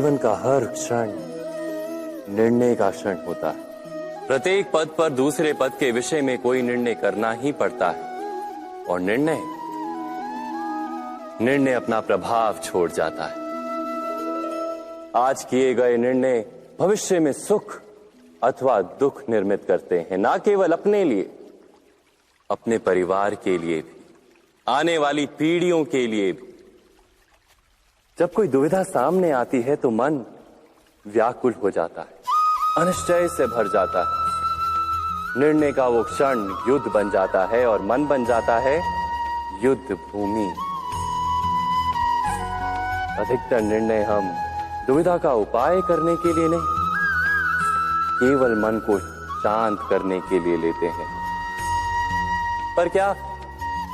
जीवन का हर क्षण निर्णय का क्षण होता है। प्रत्येक पद पर दूसरे पद के विषय में कोई निर्णय करना ही पड़ता है और निर्णय अपना प्रभाव छोड़ जाता है। आज किए गए निर्णय भविष्य में सुख अथवा दुख निर्मित करते हैं, ना केवल अपने लिए, अपने परिवार के लिए भी, आने वाली पीढ़ियों के लिए भी। जब कोई दुविधा सामने आती है तो मन व्याकुल हो जाता है, अनिश्चय से भर जाता है। निर्णय का वो क्षण युद्ध बन जाता है और मन बन जाता है युद्ध भूमि। अधिकतर निर्णय हम दुविधा का उपाय करने के लिए नहीं, केवल मन को शांत करने के लिए लेते हैं। पर क्या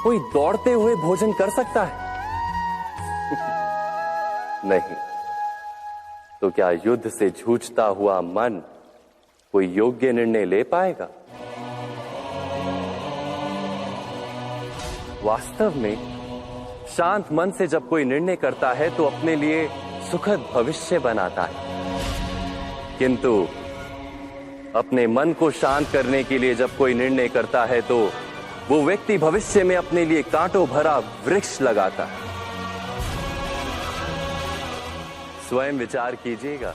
कोई दौड़ते हुए भोजन कर सकता है? नहीं। तो क्या युद्ध से जूझता हुआ मन कोई योग्य निर्णय ले पाएगा? वास्तव में शांत मन से जब कोई निर्णय करता है तो अपने लिए सुखद भविष्य बनाता है, किंतु अपने मन को शांत करने के लिए जब कोई निर्णय करता है तो वो व्यक्ति भविष्य में अपने लिए कांटों भरा वृक्ष लगाता है। स्वयं विचार कीजिएगा।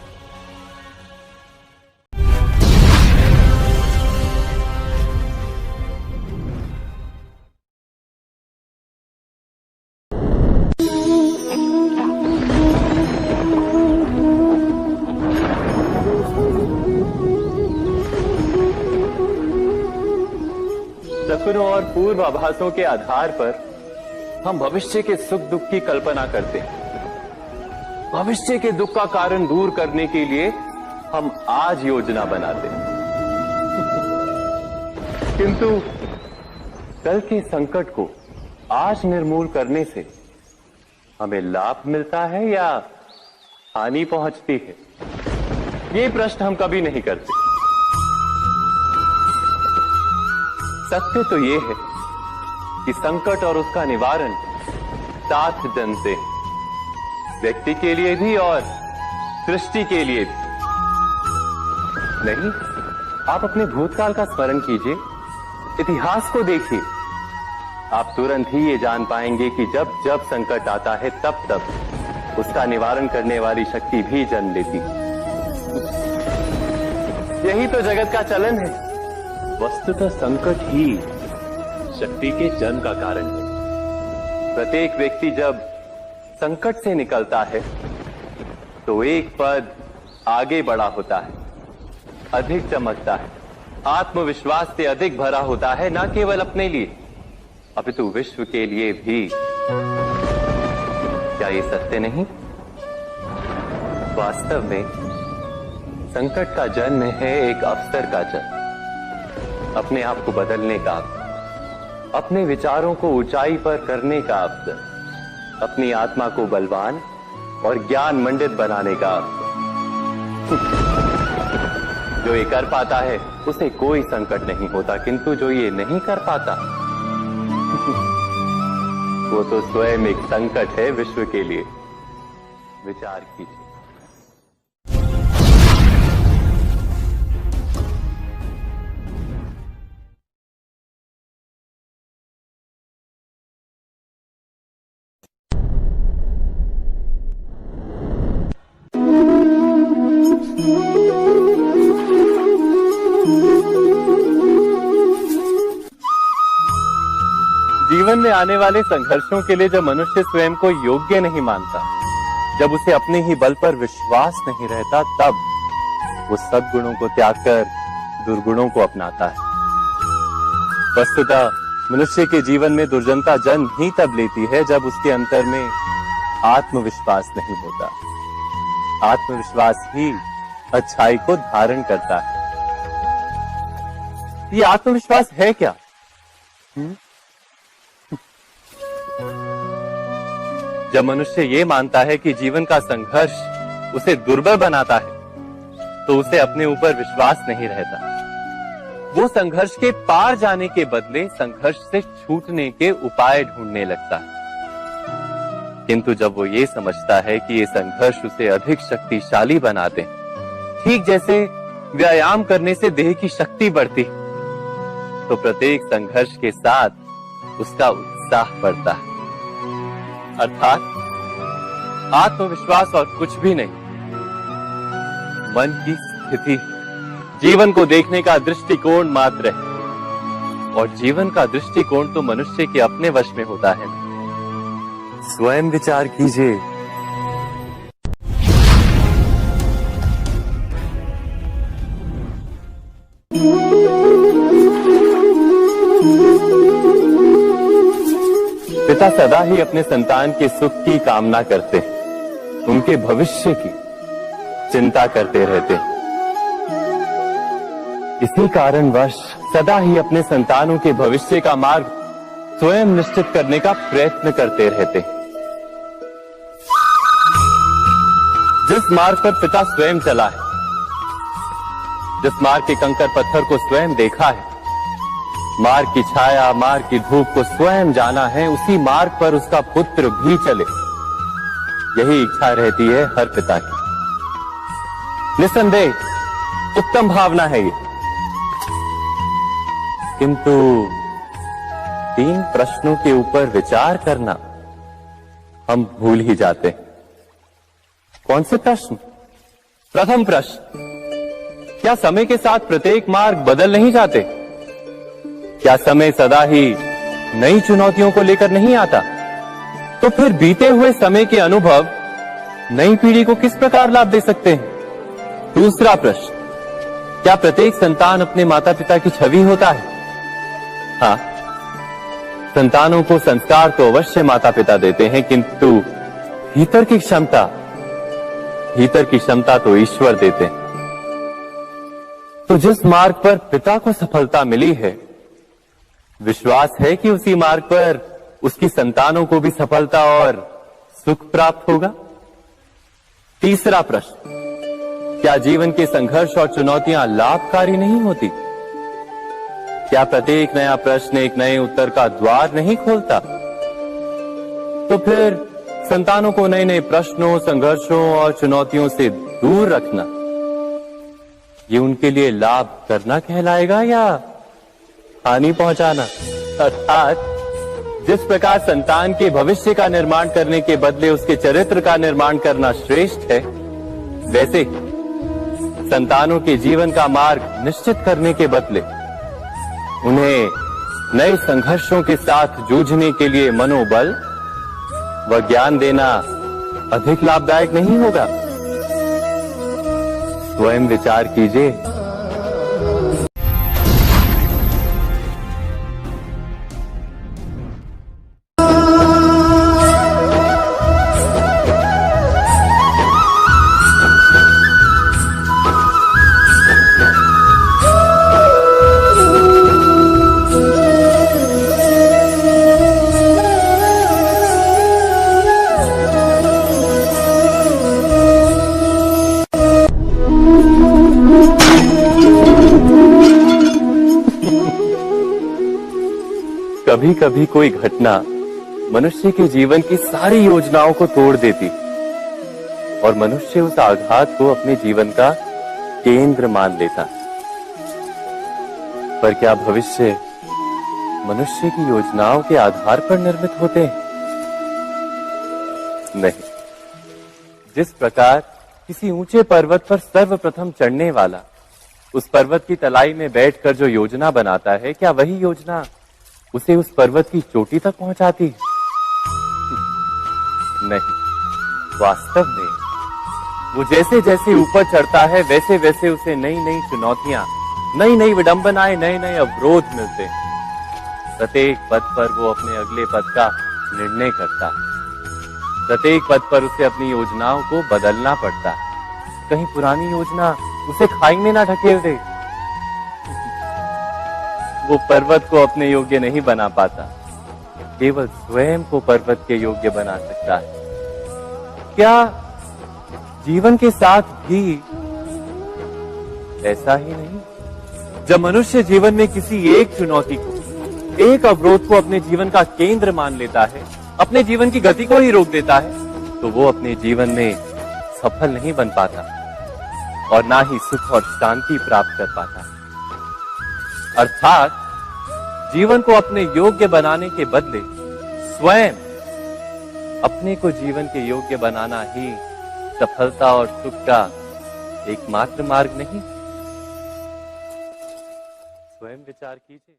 सपनों और पूर्वाभासों के आधार पर हम भविष्य के सुख दुख की कल्पना करते हैं। भविष्य के दुख का कारण दूर करने के लिए हम आज योजना बनाते हैं, किंतु कल के संकट को आज निर्मूल करने से हमें लाभ मिलता है या हानि पहुंचती है, ये प्रश्न हम कभी नहीं करते। सत्य तो ये है कि संकट और उसका निवारण साथ जन से, व्यक्ति के लिए भी और सृष्टि के लिए भी। नहीं, आप अपने भूतकाल का स्मरण कीजिए, इतिहास को देखिए। आप तुरंत ही ये जान पाएंगे कि जब जब संकट आता है तब तब उसका निवारण करने वाली शक्ति भी जन्म लेती है। यही तो जगत का चलन है। वस्तुतः संकट ही शक्ति के जन्म का कारण है। प्रत्येक व्यक्ति जब संकट से निकलता है तो एक पद आगे बढ़ा होता है, अधिक चमकता है, आत्मविश्वास से अधिक भरा होता है, न केवल अपने लिए अपितु विश्व के लिए भी। क्या ये सत्य नहीं? वास्तव में संकट का जन्म है एक अवसर का जन्म, अपने आप को बदलने का अवसर, अपने विचारों को ऊंचाई पर करने का अवसर, अपनी आत्मा को बलवान और ज्ञान मंडित बनाने का अवसर। जो ये कर पाता है उसे कोई संकट नहीं होता, किंतु जो ये नहीं कर पाता वो तो स्वयं एक संकट है विश्व के लिए। विचार कीजिए। जीवन में आने वाले संघर्षों के लिए जब मनुष्य स्वयं को योग्य नहीं मानता, जब उसे अपने ही बल पर विश्वास नहीं रहता, तब वो सद्गुणों को त्याग कर दुर्गुणों को अपनाता है। वस्तुतः मनुष्य के जीवन में दुर्जनता जन्म ही तब लेती है जब उसके अंतर में आत्मविश्वास नहीं होता। आत्मविश्वास ही अच्छाई को धारण करता है। ये आत्मविश्वास है क्या? जब मनुष्य ये मानता है कि जीवन का संघर्ष उसे दुर्बल बनाता है, तो उसे अपने ऊपर विश्वास नहीं रहता। वो संघर्ष के पार जाने के बदले संघर्ष से छूटने के उपाय ढूंढने लगता है। किंतु जब वो ये समझता है कि ये संघर्ष उसे अधिक शक्तिशाली बनाते, ठीक जैसे व्यायाम करने से देह की शक्ति बढ़ती, तो प्रत्येक संघर्ष के साथ उसका उत्साह बढ़ता है। अर्थात आत्मविश्वास और कुछ भी नहीं, मन की स्थिति, जीवन को देखने का दृष्टिकोण मात्र है। और जीवन का दृष्टिकोण तो मनुष्य के अपने वश में होता है। स्वयं विचार कीजिए। पिता सदा ही अपने संतान के सुख की कामना करते, उनके भविष्य की चिंता करते रहते। इसी कारणवश सदा ही अपने संतानों के भविष्य का मार्ग स्वयं निश्चित करने का प्रयत्न करते रहते। जिस मार्ग पर पिता स्वयं चला है, जिस मार्ग के कंकर पत्थर को स्वयं देखा है, मार्ग की छाया, मार्ग की धूप को स्वयं जाना है, उसी मार्ग पर उसका पुत्र भी चले, यही इच्छा रहती है हर पिता की। निस्संदेह उत्तम भावना है ये, किंतु 3 प्रश्नों के ऊपर विचार करना हम भूल ही जाते हैं। कौन से प्रश्न? प्रथम प्रश्न, क्या समय के साथ प्रत्येक मार्ग बदल नहीं जाते? क्या समय सदा ही नई चुनौतियों को लेकर नहीं आता? तो फिर बीते हुए समय के अनुभव नई पीढ़ी को किस प्रकार लाभ दे सकते हैं? दूसरा प्रश्न, क्या प्रत्येक संतान अपने माता पिता की छवि होता है? हाँ, संतानों को संस्कार तो अवश्य माता पिता देते हैं, किंतु भीतर की क्षमता तो ईश्वर देते हैं। तो जिस मार्ग पर पिता को सफलता मिली है, विश्वास है कि उसी मार्ग पर उसकी संतानों को भी सफलता और सुख प्राप्त होगा। तीसरा प्रश्न, क्या जीवन के संघर्ष और चुनौतियां लाभकारी नहीं होती? क्या प्रत्येक नया प्रश्न एक नए उत्तर का द्वार नहीं खोलता? तो फिर संतानों को नए नए प्रश्नों, संघर्षों और चुनौतियों से दूर रखना, ये उनके लिए लाभ करना कहलाएगा या हानि पहुंचाना? अर्थात जिस प्रकार संतान के भविष्य का निर्माण करने के बदले उसके चरित्र का निर्माण करना श्रेष्ठ है, वैसे संतानों के जीवन का मार्ग निश्चित करने के बदले उन्हें नए संघर्षों के साथ जूझने के लिए मनोबल व ज्ञान देना अधिक लाभदायक नहीं होगा? स्वयं विचार कीजिए। कभी कभी कोई घटना मनुष्य के जीवन की सारी योजनाओं को तोड़ देती और मनुष्य उस आघात को अपने जीवन का केंद्र मान लेता। पर क्या भविष्य मनुष्य की योजनाओं के आधार पर निर्मित होते हैं? नहीं। जिस प्रकार किसी ऊंचे पर्वत पर सर्वप्रथम चढ़ने वाला उस पर्वत की तलाई में बैठकर जो योजना बनाता है, क्या वही योजना उसे उस पर्वत की चोटी तक पहुंचाती है? नहीं, वास्तव में वो जैसे जैसे ऊपर चढ़ता है वैसे वैसे उसे नई नई चुनौतियां, नई नई विडंबनाएं, नए नए अवरोध मिलते हैं। प्रत्येक पद पर वो अपने अगले पद का निर्णय करता है। प्रत्येक पद पर उसे अपनी योजनाओं को बदलना पड़ता है। कहीं पुरानी योजना उसे खाई में ना ढकेल दे। वो पर्वत को अपने योग्य नहीं बना पाता, केवल स्वयं को पर्वत के योग्य बना सकता है। क्या जीवन के साथ भी ऐसा ही नहीं? जब मनुष्य जीवन में किसी एक चुनौती को, एक अवरोध को अपने जीवन का केंद्र मान लेता है, अपने जीवन की गति को ही रोक देता है तो वो अपने जीवन में सफल नहीं बन पाता और ना ही सुख और शांति प्राप्त कर पाता। अर्थात जीवन को अपने योग्य बनाने के बदले स्वयं अपने को जीवन के योग्य बनाना ही सफलता और सुख का एकमात्र मार्ग नहीं। स्वयं विचार कीजिए।